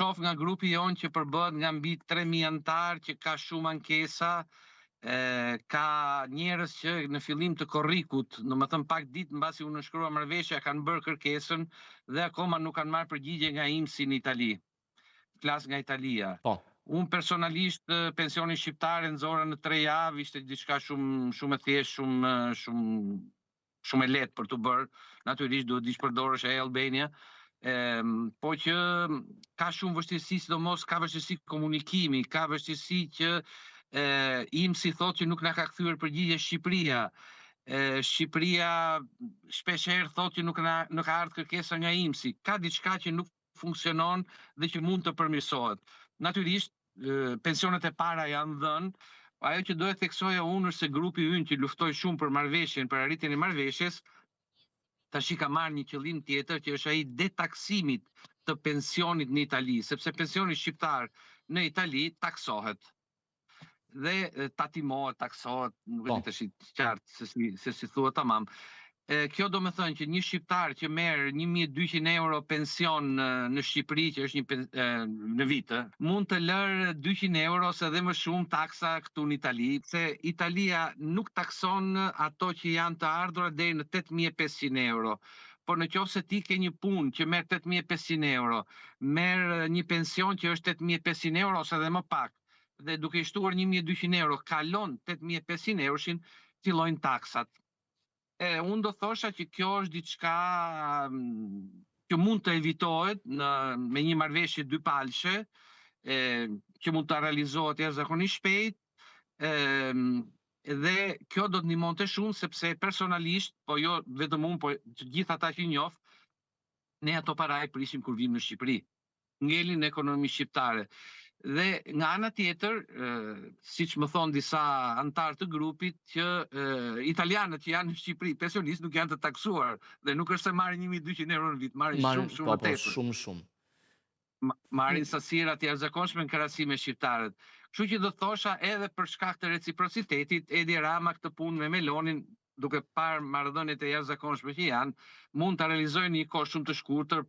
shoh nga grupi jon që përbëhet nga mbi 3000 antar, që ka shumë ankesa, ka njerëz që në fillim të korrikut, domethënë pak ditë mbasi u nënshkrua marrëveshja, kanë bërë kërkesën dhe akoma nuk kanë marrë përgjigje nga INPS në Itali. Flas nga Italia. Po. Unë personalisht pensionin shqiptar e nxora në 3 javë, ishte diçka shumë e thjeshtë, shumë e lehtë për të bërë. Natyrisht duhet të përdorësh e-Albania. Po që ka shumë vështirësi, sidomos ka vështirësi komunikimi, ka vështirësi që INPS thotë që nuk na ka kthyer përgjigje Shqipëria. Shqipëria shpeshherë thotë që nuk ka ardhur kërkesa nga INPS. Ka diçka që nuk funksionon dhe që mund të përmirësohet. Natyrisht, pensionet e para janë dhënë. Ajo që doja të theksoja unë është se grupi ynë që luftoi shumë për marrëveshjen, për arritjen e marrëveshjes, tash ka marrë një qëllim tjetër, që është ai detaksimit të pensionit në Itali, sepse pensioni shqiptar në Itali taksohet. Dhe tatimohet, taksohet, nuk e di tash qartë se si thuhet tamam. Kjo do me thënë që një shqiptar që merr 1200 euro pension në Shqipëri, që është në vit, mund të lërë 200 euro ose edhe më shumë taksa këtu në Itali, se Italia nuk takson ato që janë të ardhura deri në 8500 euro. Por në qoftë se ti ke një punë që merr 8500 euro, merr një pension që është 8500 euro ose edhe më pak, dhe duke i shtuar 1200 euro, kalon 8500 euroshin, fillojnë taksat. Unë do thosha që kjo është diçka që mund të evitohet me një marrëveshje dypalëshe, që mund të realizohet jashtëzakonisht shpejt, dhe kjo do të ndihmonte shumë, sepse personalisht, po jo vetëm unë, po të gjithë ata që njoh, ne ato para e prisim kur vim në Shqipëri. Ngelin në ekonomi shqiptare. Dhe nga ana tjetër, siç më thon disa antar të grupit, që italianët që janë në Shqipëri, pensionistë, nuk janë të taksuar dhe nuk është se marrin 1200 euro në vit, marrin shumë më tepër. Shumë. Marrin sasiera të jashtëzakonshme në krahasim me shqiptarët. Kështu që do thosha edhe për shkak të reciprocitetit, Edi Rama këtë punë me Melonin, duke parë marrëdhëniet e jashtëzakonshme që janë, mund ta realizojnë një kohë shumë të shkurtër,